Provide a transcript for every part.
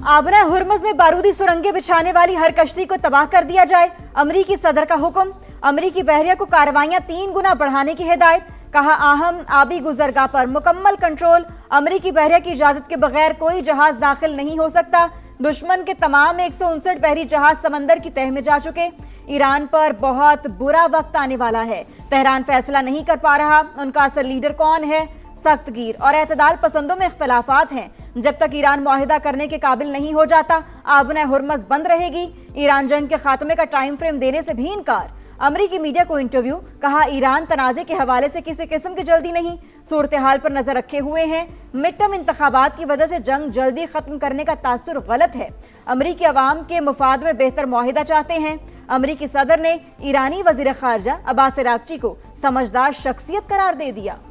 आबना Hormuz में बारूदी सुरंगें बिछाने वाली हर कश्ती को तबाह कर दिया जाए, अमरीकी सदर का हुक्म। अमरीकी बहरिया को कार्रवाइयां 3 गुना बढ़ाने की हिदायत। कहा अहम आबी गुजरगाह पर मुकम्मल कंट्रोल, अमरीकी बहरिया की इजाजत के बगैर कोई जहाज दाखिल नहीं हो सकता। दुश्मन के तमाम 159 बहरी जहाज समंदर की तह में जा चुके। ईरान पर बहुत बुरा वक्त आने वाला है, तेहरान फैसला नहीं कर पा रहा उनका असल लीडर कौन है। सख्त गिर और एतदाल पसंदों में इख्तलाफात हैं, जब तक ईरान मुआहिदा करने के काबिल नहीं हो जाता आबना हुर्मुज़ बंद रहेगी। ईरान जंग के खात्मे का टाइम फ्रेम देने से भी इनकार। अमरीकी मीडिया को इंटरव्यू, कहा ईरान तनाज़े के हवाले से किसी किस्म की जल्दी नहीं, सूरत हाल पर नजर रखे हुए हैं। मिड टर्म इंतखाबात की वजह से जंग जल्दी खत्म करने का तासुर गलत है। अमरीकी अवाम के मुफाद में बेहतर मुआहिदा चाहते हैं। अमरीकी सदर ने ईरानी वजीर खारजा अब्बास अरागची को समझदार शख्सियत करार दे दिया।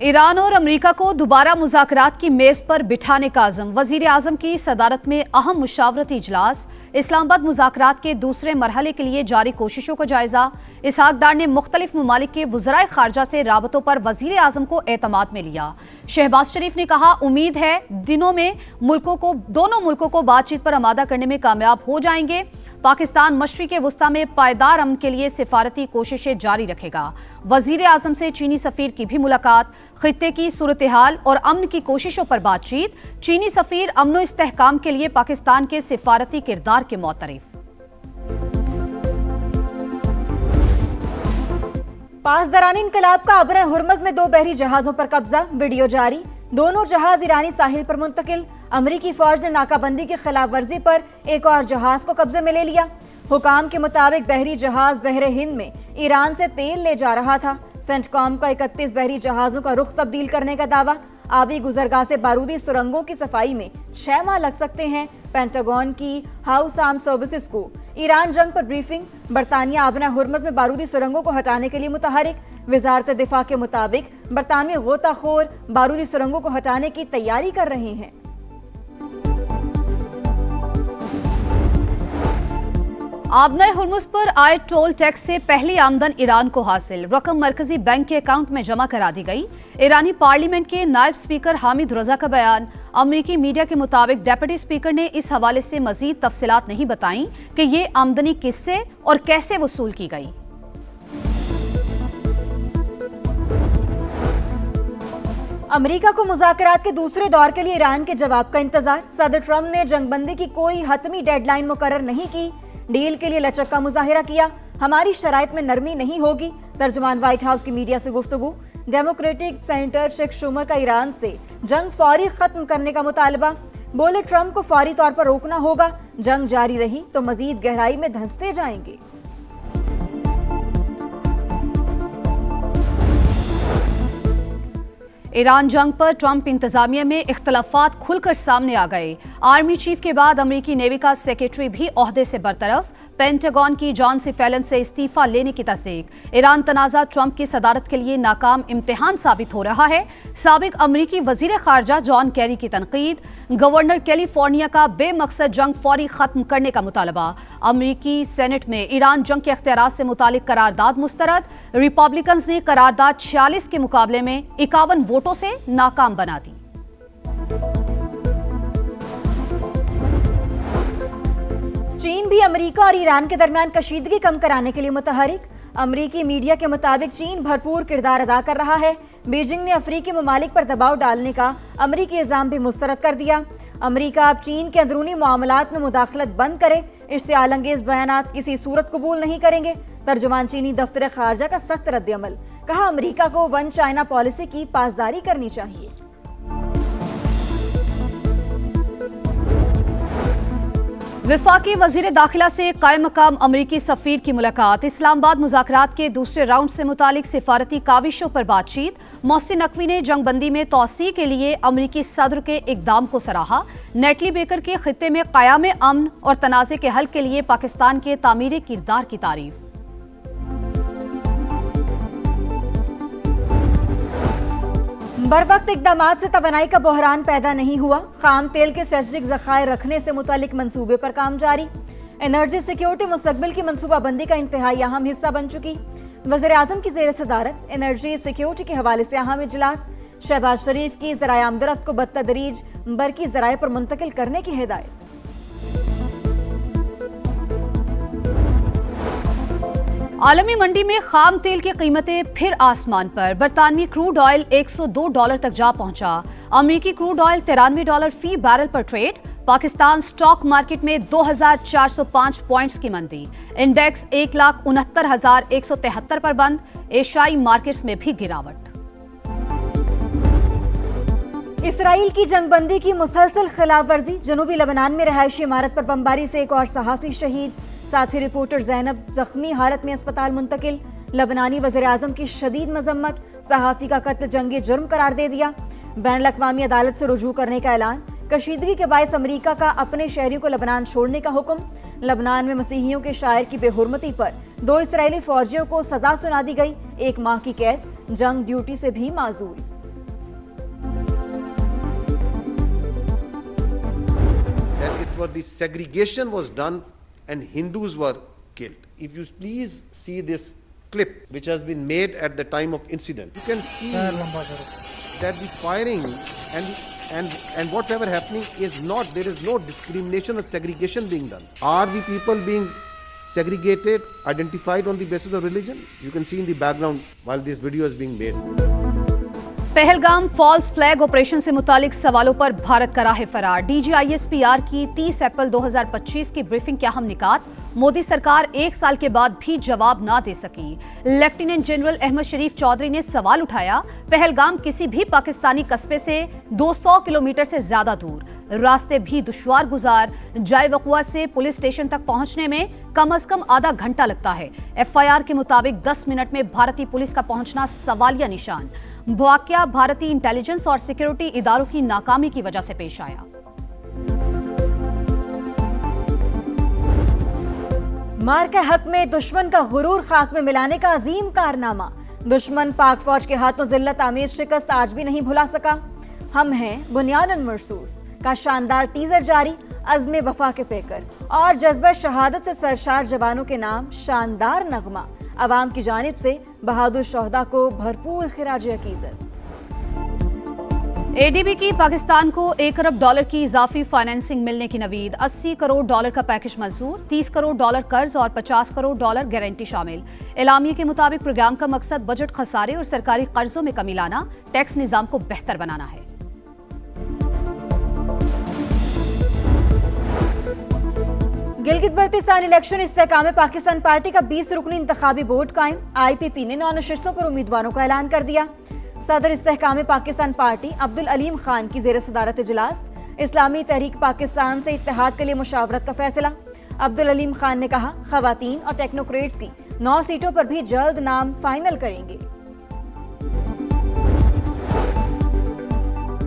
ईरान और अमेरिका को दोबारा मुज़ाकरात की मेज पर बिठाने का अज़म, वज़ीर आज़म की सदारत में अहम मुशावरती इजलास। इस्लामाबाद मुज़ाकरात के दूसरे मरहले के लिए जारी कोशिशों का जायजा। इसहाक डार ने मुख्तलिफ ममालिक के वज़राए ख़ारजा से राबतों पर वज़ीर आज़म को एतमाद में लिया। शहबाज शरीफ ने कहा उम्मीद है दोनों मुल्कों को बातचीत पर आमादा करने में कामयाब हो जाएंगे। पाकिस्तान मशरिक़ वुस्ता में पायदार अमन के लिए सिफारती कोशिशें जारी रखेगा। वज़ीर आज़म से चीनी सफ़ीर की भी मुलाकात, खित्ते की सूरत हाल और अमन की कोशिशों पर बातचीत। चीनी सफ़ीर अमन व इस्तेहकाम के लिए पाकिस्तान के सिफारती किरदार के मुतरफ। पास दरानी इनकलाब का आबना हुर्मुज़ में 2 बहरी जहाजों पर कब्जा, वीडियो जारी। दोनों जहाज ईरानी साहिल पर मुंतकिल। अमरीकी फौज ने नाकाबंदी की खिलाफ वर्जी पर एक और जहाज को कब्जे में ले लिया। हुकाम के मुताबिक बहरी जहाज बहरे हिंद में ईरान से तेल ले जा रहा था। सेंटकॉम का 31 बहरी जहाजों का रुख तब्दील करने का दावा। आबी गुजरगाह से बारूदी सुरंगों की सफाई में 6 माह लग सकते हैं। पेंटागन की हाउस आर्म सर्विसेज को ईरान जंग पर ब्रीफिंग। बरतानिया आबना हुर्मुज़ में बारूदी सुरंगों को हटाने के लिए मुतहरिक। वजारत दिफा के मुताबिक बरतानवी गोताखोर बारूदी सुरंगों को हटाने की तैयारी कर रहे हैं। आबना हुर्मुज़ पर आए टोल टैक्स से पहली आमदन ईरान को हासिल। रकम मरकजी बैंक के अकाउंट में जमा करा दी गई। ईरानी पार्लियामेंट के नायब स्पीकर हामिद रजा का बयान। अमरीकी मीडिया के मुताबिक डिप्टी स्पीकर ने इस हवाले से मजीद तफसीलात नहीं बताई कि ये आमदनी किससे और कैसे वसूल की गई। अमेरिका को मुज़ाकरात के दूसरे दौर के लिए ईरान के जवाब का इंतजार। सदर ट्रंप ने जंगबंदी की कोई हतमी डेडलाइन मुकर्रर नहीं की। डील के लिए लचक का मुजाहिरा किया। हमारी शराइत में नरमी नहीं होगी। तर्जुमान व्हाइट हाउस की मीडिया से गुफ्तगू। डेमोक्रेटिक सेनेटर शेख शुमर का ईरान से जंग फौरी खत्म करने का मुतालबा। बोले ट्रंप को फौरी तौर पर रोकना होगा, जंग जारी रही तो मजीद गहराई में धंसते जाएंगे। ईरान जंग पर ट्रंप इंतजामिया में इख्तलाफात खुलकर सामने आ गए। आर्मी चीफ के बाद अमरीकी नेवी का सेक्रेटरी भी ओहदे से बरतरफ। पेंटागन की जॉन सी फैलन से इस्तीफा लेने की तस्दीक। ईरान तनाज़ा ट्रंप की सदारत के लिए नाकाम इम्तिहान साबित हो रहा है। साबिक अमरीकी वजीर खारजा जॉन कैरी की तनकीद। गवर्नर कैलिफोर्निया का बेमकसद जंग फौरी खत्म करने का मुतालबा। अमरीकी सेनेट में ईरान जंग के अख्तियारात से मुतालिक करारदाद मुस्तरद। रिपब्लिकन्स ने करारदाद 46 के मुकाबले में 51 वोटों से नाकाम बना दी। चीन भी अमेरिका और ईरान के दरमियान कशीदगी कम कराने के लिए मुतहरिक। अमरीकी मीडिया के मुताबिक चीन भरपूर किरदार अदा कर रहा है। बीजिंग ने अफ्रीकी ममालिक पर दबाव डालने का अमरीकी इल्जाम भी मुस्तरद कर दिया। अमरीका अब चीन के अंदरूनी मामलात में मुदाखलत बंद करे। इश्तियाल अंगेज बयानात किसी सूरत कबूल नहीं करेंगे। तर्जुमान चीनी दफ्तर खारजा का सख्त रद्द-ए-अमल। कहा अमरीका को वन चाइना पॉलिसी की पासदारी करनी चाहिए। विफाकी वजीर दाखिला से कायम मकाम अमरीकी सफीर की मुलाकात। इस्लामाबाद मुज़ाकरात के दूसरे राउंड से मुतालिक सिफारती काविशों पर बातचीत। मोहसिन नकवी ने जंगबंदी में तोसी के लिए अमरीकी सदर के इकदाम को सराहा। नेटली बेकर के खित्ते में क़याम अमन और तनाज़े के हल के लिए पाकिस्तान के तामीर किरदार की तारीफ। बरवक्त इक़दामात से तवानाई का बहरान पैदा नहीं हुआ। खाम तेल के स्ट्रेटेजिक ज़खायर रखने से मुतालिक मंसूबे पर काम जारी। एनर्जी सिक्योरिटी मुस्तकबिल की मनसूबाबंदी का इंतहाई अहम हिस्सा बन चुकी। वज़ीर-ए-आज़म की ज़ेर सदारत एनर्जी सिक्योरिटी के हवाले से अहम इजलास। शहबाज शरीफ की ज़राए आमदरफ्त को बतदरीज बरकी ज़राए पर मुंतकिल करने की हिदायत। आलमी मंडी में खाम तेल की कीमतें फिर आसमान पर। बरतानवी क्रूड ऑयल $102 तक जा पहुंचा। अमेरिकी क्रूड ऑयल $93 फी बैरल पर ट्रेड। पाकिस्तान स्टॉक मार्केट में 2405 पॉइंट्स की मंदी। इंडेक्स 1,69,173 पर बंद। एशियाई मार्केट्स में भी गिरावट। इसराइल की जंगबंदी की मुसलसल खिलाफ वर्जी। जनूबी लेबनान में रहायशी इमारत पर बमबारी से एक और सहाफ़ी शहीद। साथी रिपोर्टर जैनब जख्मी हालत में अस्पताल मुंतकिल। लबनानी वज़ीर-ए-आज़म की शदीद मजम्मत। सहाफ़ी का कत्ल जंगी जुर्म करार दे दिया। बैनुल-अक़वामी अदालत से रुजू करने का ऐलान। कशीदगी के बायस अमरीका का अपने शहरियों को लबनान छोड़ने का हुक्म। लबनान में मसीहियों के शायर की बेहुरमती पर 2 इसराइली फौजियों को सजा सुना दी गई। 1 माह की कैद। जंग ड्यूटी से भी माजूल। The segregation was done and Hindus were killed. If you please see this clip which has been made at the time of incident, you can see that the firing and whatever happening is not, there is no discrimination or segregation being done. Are the people being segregated, identified on the basis of religion? You can see in the background while this video is being made. Pahalgam false flag operation से मुतालिक सवालों पर भारत का राह फरार। DGISPR की 30 अप्रैल 2025 की briefing के अहम निकात। मोदी सरकार 1 साल के बाद भी जवाब ना दे सकी। लेफ्टिनेंट जनरल अहमद शरीफ चौधरी ने सवाल उठाया, पहलगाम किसी भी पाकिस्तानी कस्बे से 200 किलोमीटर से ज्यादा दूर, रास्ते भी दुश्वार गुजार। जाए वक़ुआ से पुलिस स्टेशन तक पहुंचने में कम से कम आधा घंटा लगता है। FIR के मुताबिक 10 मिनट में भारतीय पुलिस का पहुंचना सवालिया निशान। वाकया भारतीय इंटेलिजेंस और सिक्योरिटी इदारों की नाकामी की वजह से पेश आया। मार के हक में दुश्मन का गुरूर खाक में मिलाने का अजीम कारनामा। दुश्मन पाक फौज के हाथों जिल्लत आमेज शिकस्त आज भी नहीं भुला सका। हम हैं बुनियादन मरसूस का शानदार टीजर जारी। अज़्म वफा के पेकर और जज्बा शहादत से सरशार जवानों के नाम शानदार नगमा। अवाम की जानिब से बहादुर शोहदा को भरपूर खिराज अकीदत। ADB की पाकिस्तान को $1 अरब की इजाफी फाइनेंसिंग मिलने की नवीद। $80 करोड़ का पैकेज मंजूर। $30 करोड़ कर्ज और $50 करोड़ गारंटी शामिल। एलामिया के मुताबिक प्रोग्राम का मकसद बजट खसारे और सरकारी कर्जों में कमी लाना, टैक्स निजाम को बेहतर बनाना है। गिलगित बल्तिस्तान इलेक्शन इस्तेहकाम पाकिस्तान पार्टी का 20 रुकनी इंतखाबी बोर्ड कायम। IPP ने 9 नशिस्तों पर उम्मीदवारों का ऐलान कर दिया। सदर इस्तेहकाम पाकिस्तान पार्टी अब्दुल अलीम खान की ज़ेर सदारत इजलास। इस्लामी तहरीक पाकिस्तान से इत्तेहाद के लिए मुशावरत का फैसला। अब्दुल अलीम खान ने कहा, खवातीन और टेक्नोक्रेट्स की 9 सीटों पर भी जल्द नाम फाइनल करेंगे।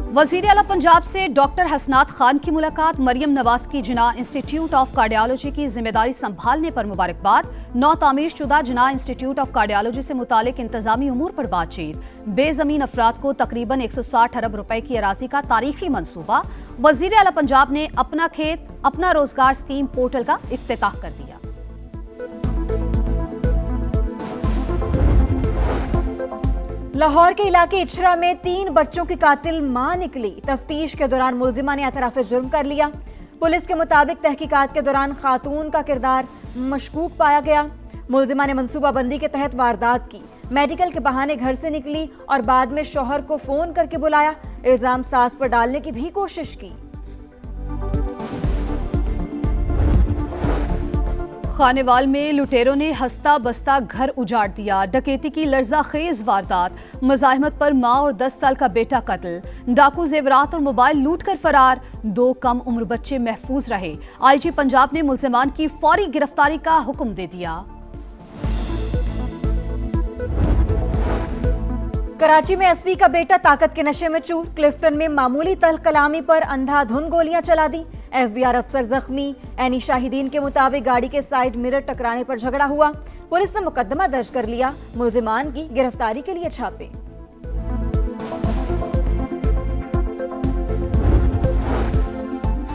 वजीर आला पंजाब से डॉक्टर हसनात खान की मुलाकात। मरियम नवाज की जिना इंस्टीट्यूट ऑफ कार्डियोलॉजी की जिम्मेदारी संभालने पर मुबारकबाद। नौ तामीर शुदा जिना इंस्टीट्यूट ऑफ कार्डियोलॉजी से मुतालिक इंतजामी उमूर पर बातचीत। बेजमीन अफराद को तकरीबन 160 अरब रुपए की अराजी का तारीखी मंसूबा। वजीर आला पंजाब ने अपना खेत अपना रोजगार स्कीम पोर्टल का इफ्तिताह कर दिया। लाहौर के इलाके इचरा में 3 बच्चों की कातिल मां निकली। तफ्तीश के दौरान मुलजिमा ने एतराफ़ जुर्म कर लिया। पुलिस के मुताबिक तहकीकात के दौरान खातून का किरदार मशकूक पाया गया। मुलजिमा ने मंसूबाबंदी के तहत वारदात की। मेडिकल के बहाने घर से निकली और बाद में शौहर को फोन करके बुलाया। इल्जाम सास पर डालने की भी कोशिश की। खानेवाल में लुटेरों ने हंसता बसता घर उजाड़ दिया। डकैती की लर्जाखेज वारदात। मज़ाहमत पर मां और 10 साल का बेटा कत्ल। डाकू जेवरात और मोबाइल लूट कर फरार। 2 कम उम्र बच्चे महफूज रहे। IG पंजाब ने मुल्जिमान की फौरी गिरफ्तारी का हुक्म दे दिया। कराची में SP का बेटा ताकत के नशे में चूर। क्लिफ्टन में मामूली तल्ख कलामी पर अंधाधुन गोलियां चला दी। FBR अफसर जख्मी। एनी शाहिदीन के मुताबिक गाड़ी के साइड मिरर टकराने पर झगड़ा हुआ। पुलिस ने मुकदमा दर्ज कर लिया। मुल्जिमान की गिरफ्तारी के लिए छापे।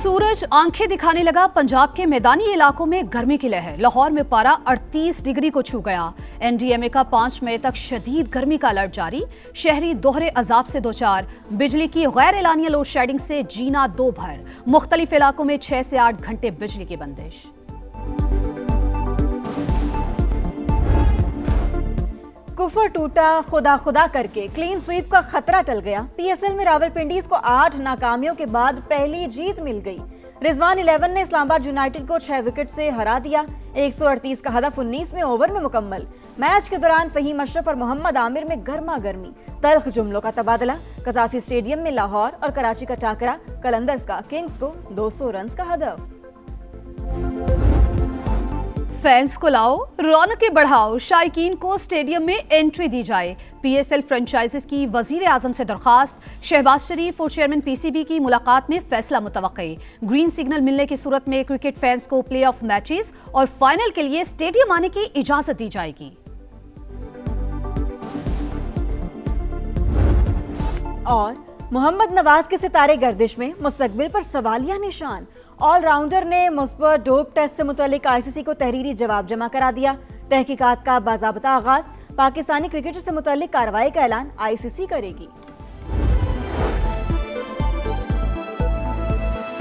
सूरज आंखें दिखाने लगा। पंजाब के मैदानी इलाकों में गर्मी की लहर। लाहौर में पारा 38 डिग्री को छू गया। एनडीएमए का 5 मई तक शदीद गर्मी का अलर्ट जारी। शहरी दोहरे अजाब से दोचार। बिजली की गैर एलानिया लोड शेडिंग से जीना दो भर। मुख्तलिफ इलाकों में 6 से 8 घंटे बिजली की बंदिश। कुफर टूटा, खुदा खुदा करके क्लीन स्वीप का खतरा टल गया। पीएसएल में रावलपिंडीज को 8 नाकामियों के बाद पहली जीत मिल गई। रिजवान 11 ने इस्लामाबाद यूनाइटेड को 6 विकेट से हरा दिया। 138 का हदफ 19वें ओवर में मुकम्मल। मैच के दौरान फहीम अशरफ और मोहम्मद आमिर में गर्मा गर्मी, तल्ख जुमलों का तबादला। कजाफी स्टेडियम में लाहौर और कराची का टाकरा। कलंदर्स का किंग्स को 200 रन का हदफ। फैंस को लाओ, रौनकें बढ़ाओ, शायकीन को स्टेडियम में एंट्री दी जाए। पीएसएल फ्रेंचाइजीज की वजीर आजम से दरखास्त। शहबाज शरीफ और चेयरमैन पीसीबी की मुलाकात में फैसला मुतवक्के। ग्रीन सिग्नल मिलने की सूरत में क्रिकेट फैंस को प्ले ऑफ मैचेस और फाइनल के लिए स्टेडियम आने की इजाजत दी जाएगी। और मोहम्मद नवाज के सितारे गर्दिश में, मुस्तकबिल पर सवालिया निशान। ऑलराउंडर ने मुस्बत डोप टेस्ट से मुतल्लिक आईसीसी को तहरीरी जवाब जमा करा दिया। तहकीकात का बाज़ाब्ता आगाज। पाकिस्तानी क्रिकेटर से मुतल्लिक कार्रवाई का ऐलान आईसीसी करेगी।